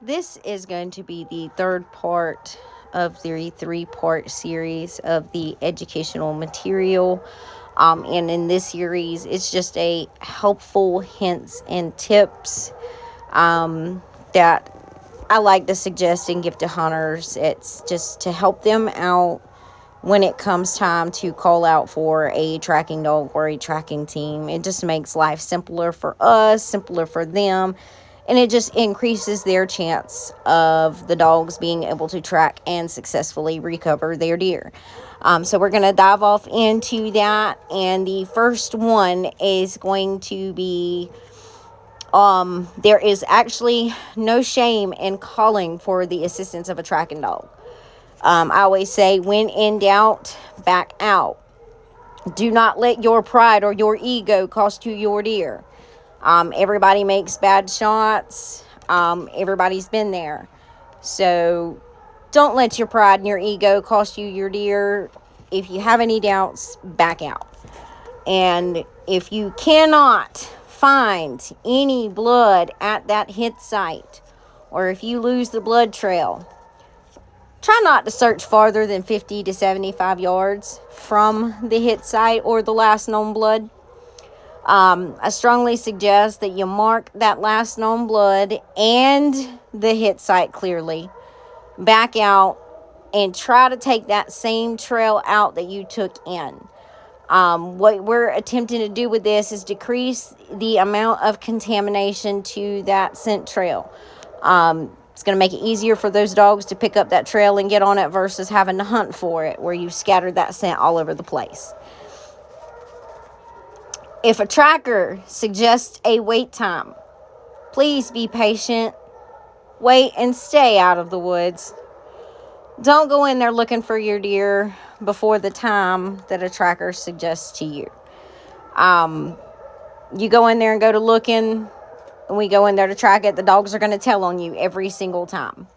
This is going to be the third part of the three-part series of the educational material. And in this series, it's just a helpful hints and tips that I like to suggest and give to hunters. It's just to help them out when it comes time to call out for a tracking dog or a tracking team. It just makes life simpler for us, simpler for them, and it just increases their chance of the dogs being able to track and successfully recover their deer. So we're going to dive off into that, and the first one is going to be there is actually no shame in calling for the assistance of a tracking dog. I always say, when in doubt, back out. Do not let your pride or your ego cost you your deer. Everybody makes bad shots. Everybody's been there. So don't let your pride and your ego cost you your deer. If you have any doubts, back out. And if you cannot find any blood at that hit site, or if you lose the blood trail, try not to search farther than 50 to 75 yards from the hit site or the last known blood. I strongly suggest that you mark that last known blood and the hit site clearly. Back out and try to take that same trail out that you took in. What we're attempting to do with this is decrease the amount of contamination to that scent trail. It's going to make it easier for those dogs to pick up that trail and get on it versus having to hunt for it, where you've scattered that scent all over the place. If a tracker suggests a wait time, please be patient. Wait and stay out of the woods. Don't go in there looking for your deer before the time that a tracker suggests to you. You go in there and go to looking, and we go in there to track it, the dogs are going to tell on you every single time.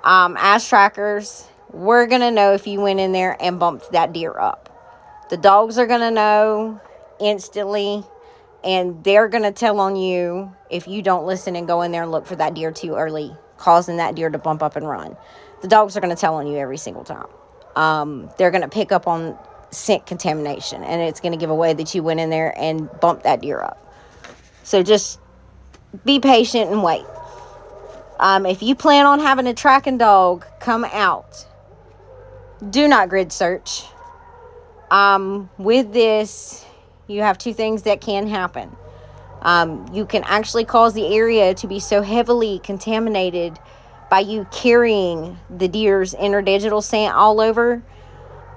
As trackers, we're going to know if you went in there and bumped that deer up. The dogs are going to know instantly, and they're going to tell on you if you don't listen and go in there and look for that deer too early, causing that deer to bump up and run. The dogs are going to tell on you every single time. They're going to pick up on scent contamination, and it's going to give away that you went in there and bumped that deer up. So just be patient and wait. If you plan on having a tracking dog come out, do not grid search. With this, you have two things that can happen. You can actually cause the area to be so heavily contaminated by you carrying the deer's interdigital scent all over.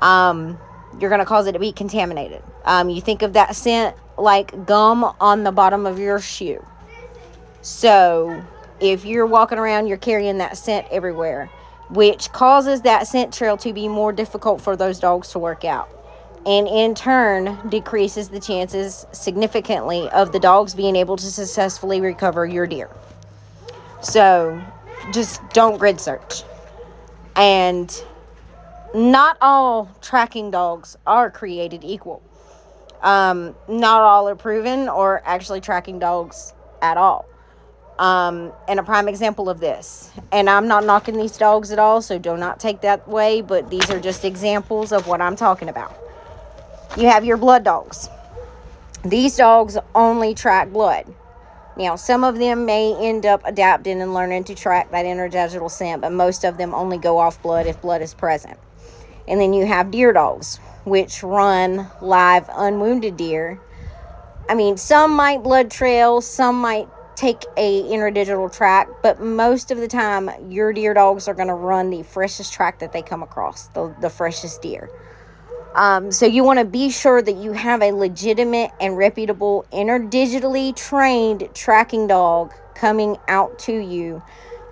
You're going to cause it to be contaminated. You think of that scent like gum on the bottom of your shoe. So if you're walking around, you're carrying that scent everywhere, which causes that scent trail to be more difficult for those dogs to work out, and in turn decreases the chances significantly of the dogs being able to successfully recover your deer. So just don't grid search. And not all tracking dogs are created equal. Not all are proven or actually tracking dogs at all. And a prime example of this, and I'm not knocking these dogs at all, so do not take that way, but these are just examples of what I'm talking about. You have your blood dogs. These dogs only track blood. Now, some of them may end up adapting and learning to track that interdigital scent, but most of them only go off blood if blood is present. And then you have deer dogs, which run live unwounded deer. I mean, some might blood trail, some might take a interdigital track, but most of the time your deer dogs are going to run the freshest track that they come across, the freshest deer. So you want to be sure that you have a legitimate and reputable interdigitally trained tracking dog coming out to you,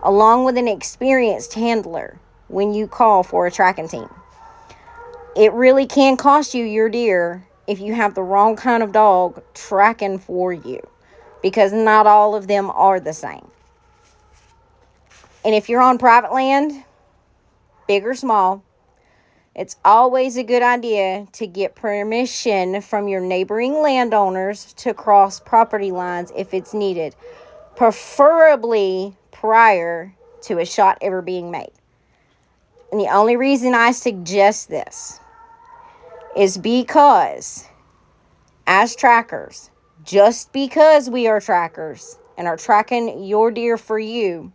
along with an experienced handler when you call for a tracking team. It really can cost you your deer if you have the wrong kind of dog tracking for you, because not all of them are the same. And if you're on private land, big or small, it's always a good idea to get permission from your neighboring landowners to cross property lines if it's needed. Preferably prior to a shot ever being made. And the only reason I suggest this is because, as trackers, just because we are trackers and are tracking your deer for you,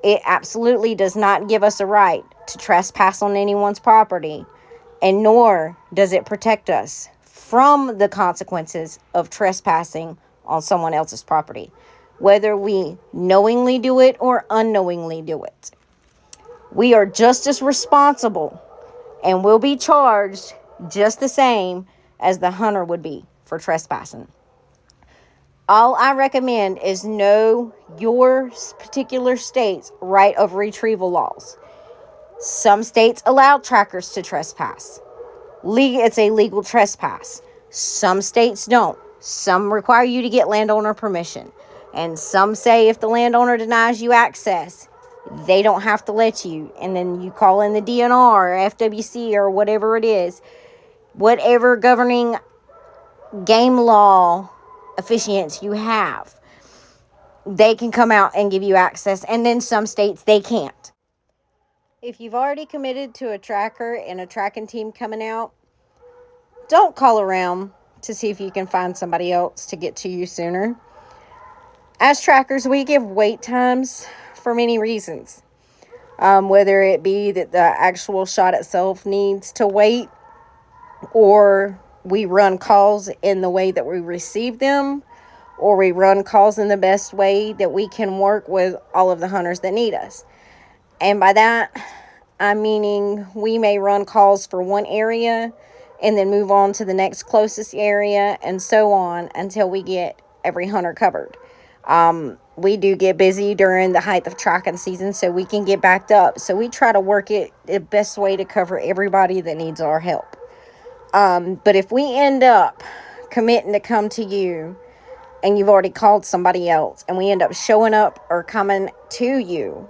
it absolutely does not give us a right to trespass on anyone's property, and nor does it protect us from the consequences of trespassing on someone else's property, whether we knowingly do it or unknowingly do it. We are just as responsible and will be charged just the same as the hunter would be for trespassing. All I recommend is know your particular state's right of retrieval laws. Some states allow trackers to trespass. It's a legal trespass. Some states don't. Some require you to get landowner permission. And some say if the landowner denies you access, they don't have to let you. And then you call in the DNR or FWC or whatever it is. Whatever governing game law officiants you have, they can come out and give you access. And then some states, they can't. If you've already committed to a tracker and a tracking team coming out, don't call around to see if you can find somebody else to get to you sooner. As trackers, we give wait times for many reasons. Whether it be that the actual shot itself needs to wait, or we run calls in the way that we receive them, or we run calls in the best way that we can work with all of the hunters that need us. And by that, I'm meaning we may run calls for one area and then move on to the next closest area and so on until we get every hunter covered. We do get busy during the height of tracking season, so we can get backed up. So we try to work it the best way to cover everybody that needs our help. But if we end up committing to come to you and you've already called somebody else and we end up showing up or coming to you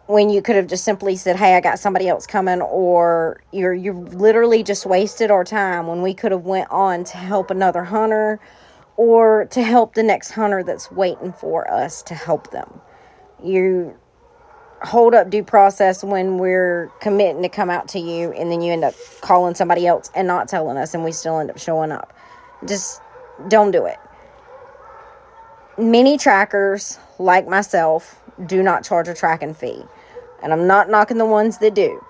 when you could have just simply said, hey, I got somebody else coming, or you've literally just wasted our time when we could have went on to help another hunter or to help the next hunter that's waiting for us to help them. You hold up due process when we're committing to come out to you, and then you end up calling somebody else and not telling us, and we still end up showing up. Just don't do it. Many trackers, like myself, do not charge a tracking fee. And I'm not knocking the ones that do.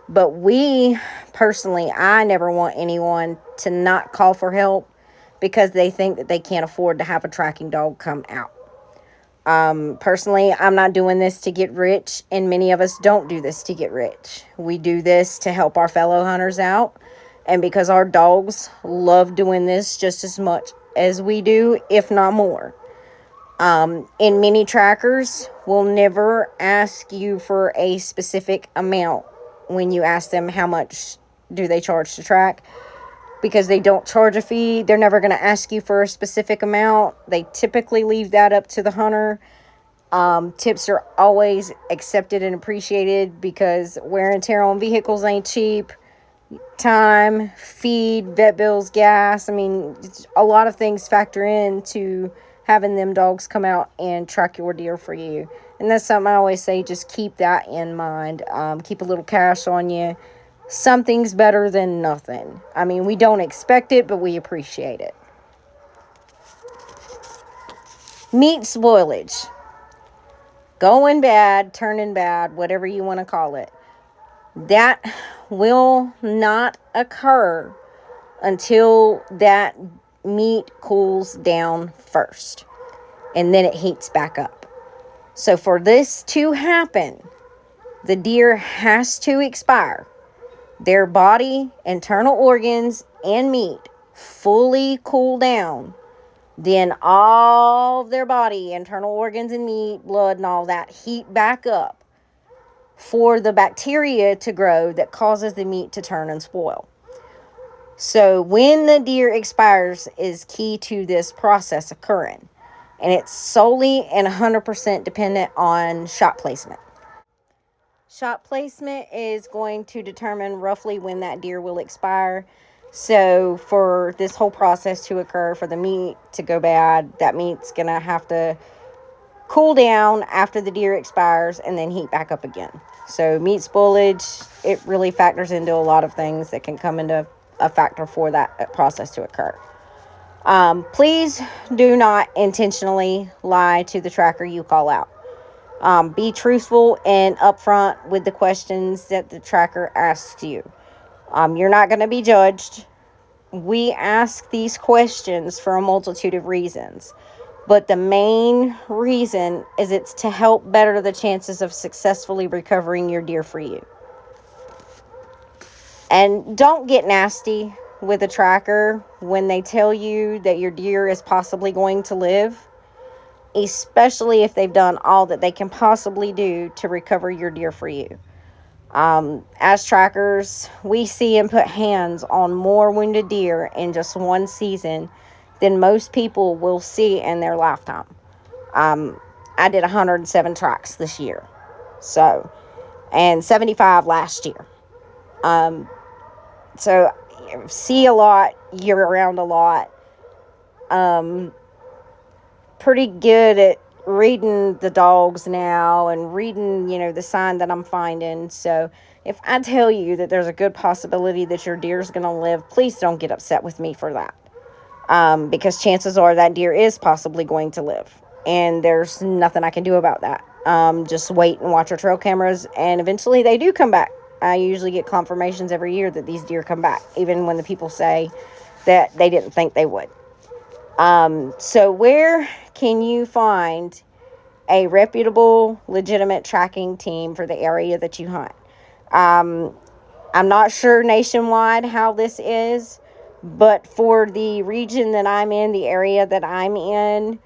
But I never want anyone to not call for help because they think that they can't afford to have a tracking dog come out. Personally, I'm not doing this to get rich, and many of us don't do this to get rich. We do this to help our fellow hunters out, and because our dogs love doing this just as much as we do, if not more. In many trackers, will never ask you for a specific amount when you ask them how much do they charge to track. Because they don't charge a fee, they're never going to ask you for a specific amount. They typically leave that up to the hunter. Tips are always accepted and appreciated because wear and tear on vehicles ain't cheap. Time, feed, vet bills, gas. I mean, a lot of things factor into having them dogs come out and track your deer for you. And that's something I always say, just keep that in mind. Keep a little cash on you. Something's better than nothing. I mean, we don't expect it, but we appreciate it. Meat spoilage. Going bad, turning bad, whatever you want to call it. That will not occur until that meat cools down first, and then it heats back up. So for this to happen, the deer has to expire. Their body, internal organs, and meat fully cool down. Then all of their body, internal organs and meat, blood and all that heat back up for the bacteria to grow that causes the meat to turn and spoil. So when the deer expires is key to this process occurring. And it's solely and 100% dependent on shot placement. Shot placement is going to determine roughly when that deer will expire. So for this whole process to occur, for the meat to go bad, that meat's going to have to cool down after the deer expires, and then heat back up again. So meat spoilage, it really factors into a lot of things that can come into a factor for that process to occur. Please do not intentionally lie to the tracker you call out. Be truthful and upfront with the questions that the tracker asks you. You're not going to be judged. We ask these questions for a multitude of reasons, but the main reason is it's to help better the chances of successfully recovering your deer for you. And don't get nasty with a tracker when they tell you that your deer is possibly going to live, especially if they've done all that they can possibly do to recover your deer for you. As trackers, we see and put hands on more wounded deer in just one season than most people will see in their lifetime. I did 107 tracks this year, and 75 last year. So see a lot, you're around a lot. Pretty good at reading the dogs now and reading, the sign that I'm finding. So if I tell you that there's a good possibility that your deer's going to live, please don't get upset with me for that. Because chances are that deer is possibly going to live, and there's nothing I can do about that. Just wait and watch our trail cameras, and eventually they do come back. I usually get confirmations every year that these deer come back, even when the people say that they didn't think they would. So where can you find a reputable, legitimate tracking team for the area that you hunt? I'm not sure nationwide how this is, but for the region that I'm in, the area that I'm in,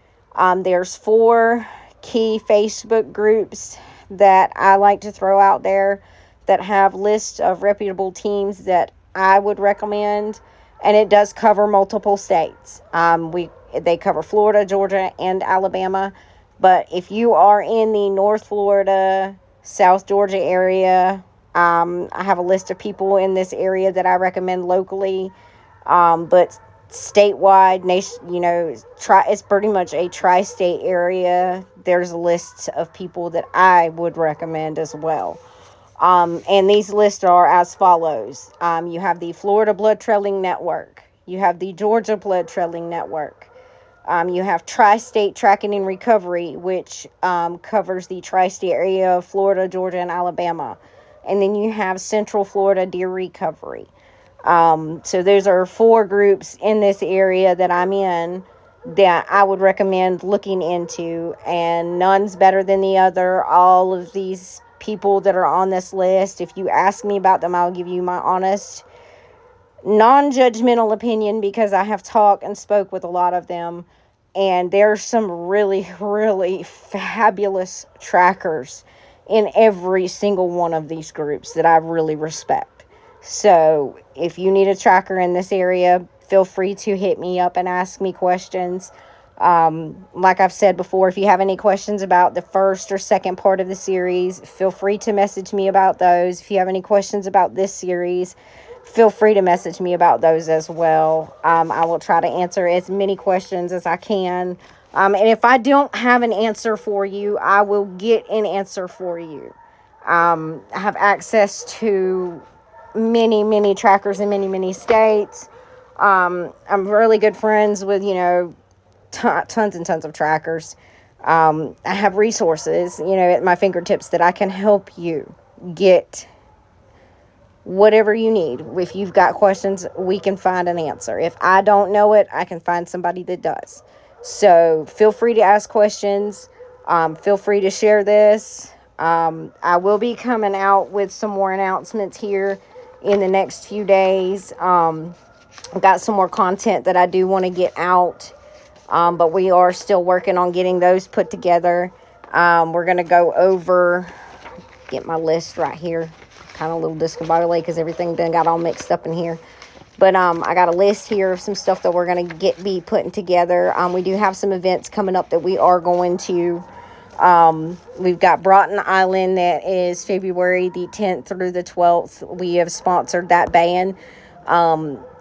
there's 4 key Facebook groups that I like to throw out there that have lists of reputable teams that I would recommend, and it does cover multiple states. They cover Florida, Georgia, and Alabama, but if you are in the North Florida, South Georgia area, I have a list of people in this area that I recommend locally, but statewide, it's pretty much a tri-state area. There's lists of people that I would recommend as well. And these lists are as follows. You have the Florida Blood Trailing Network. You have the Georgia Blood Trailing Network. You have Tri-State Tracking and Recovery, which covers the tri-state area of Florida, Georgia, and Alabama. And then you have Central Florida Deer Recovery. So those are 4 groups in this area that I'm in that I would recommend looking into, and none's better than the other. All of these people that are on this list, if you ask me about them, I'll give you my honest, non-judgmental opinion, because I have talked and spoke with a lot of them, and there's some really, really fabulous trackers in every single one of these groups that I really respect. So if you need a tracker in this area, feel free to hit me up and ask me questions. Like I've said before, if you have any questions about the first or second part of the series, feel free to message me about those. If you have any questions about this series, feel free to message me about those as well. I will try to answer as many questions as I can. And if I don't have an answer for you, I will get an answer for you. I have access to many trackers in many states. I'm really good friends with, tons and tons of trackers. I have resources, at my fingertips that I can help you get whatever you need. If you've got questions, we can find an answer. If I don't know it, I can find somebody that does. So feel free to ask questions. Feel free to share this. I will be coming out with some more announcements here in the next few days. I've got some more content that I do want to get out. But we are still working on getting those put together. We're going to go over, get my list right here, kind of a little discombobulated because everything done got all mixed up in here. But I got a list here of some stuff that we're going to be putting together. We do have some events coming up that we are going to. We've got Broughton Island that is February the 10th through the 12th. We have sponsored that band.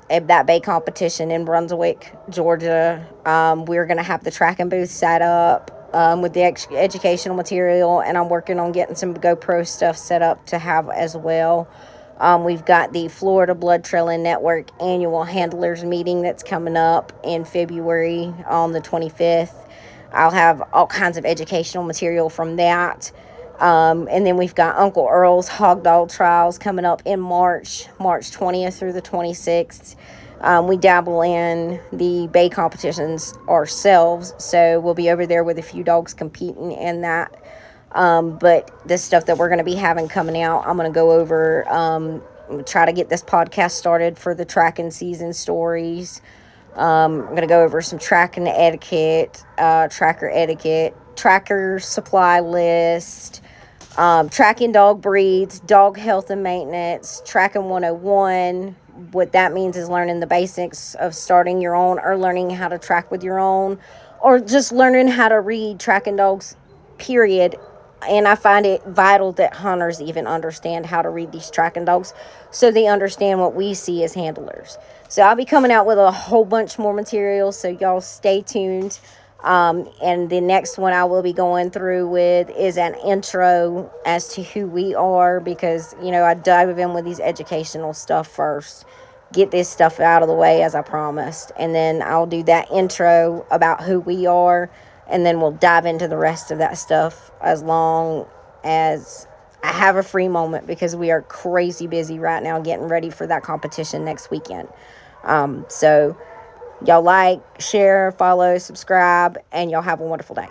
That bay competition in Brunswick, Georgia. We're going to have the tracking booth set up. with the educational material, and I'm working on getting some GoPro stuff set up to have as well. We've got the Florida Blood Trailing Network annual handlers meeting that's coming up in February on the 25th. I'll have all kinds of educational material from that. And then we've got Uncle Earl's Hog Dog Trials coming up in March 20th through the 26th. We dabble in the bay competitions ourselves, so we'll be over there with a few dogs competing in that. But the stuff that we're going to be having coming out, I'm going to go over, try to get this podcast started for the tracking season stories. I'm going to go over some tracking etiquette, tracker etiquette, tracker supply list, tracking dog breeds, dog health and maintenance, tracking 101. What that means is learning the basics of starting your own, or learning how to track with your own, or just learning how to read tracking dogs, period. And I find it vital that hunters even understand how to read these tracking dogs, so they understand what we see as handlers. So I'll be coming out with a whole bunch more material, so y'all stay tuned. And the next one I will be going through with is an intro as to who we are, because, I dive in with these educational stuff first, get this stuff out of the way as I promised, and then I'll do that intro about who we are, and then we'll dive into the rest of that stuff as long as I have a free moment, because we are crazy busy right now getting ready for that competition next weekend. So y'all like, share, follow, subscribe, and y'all have a wonderful day.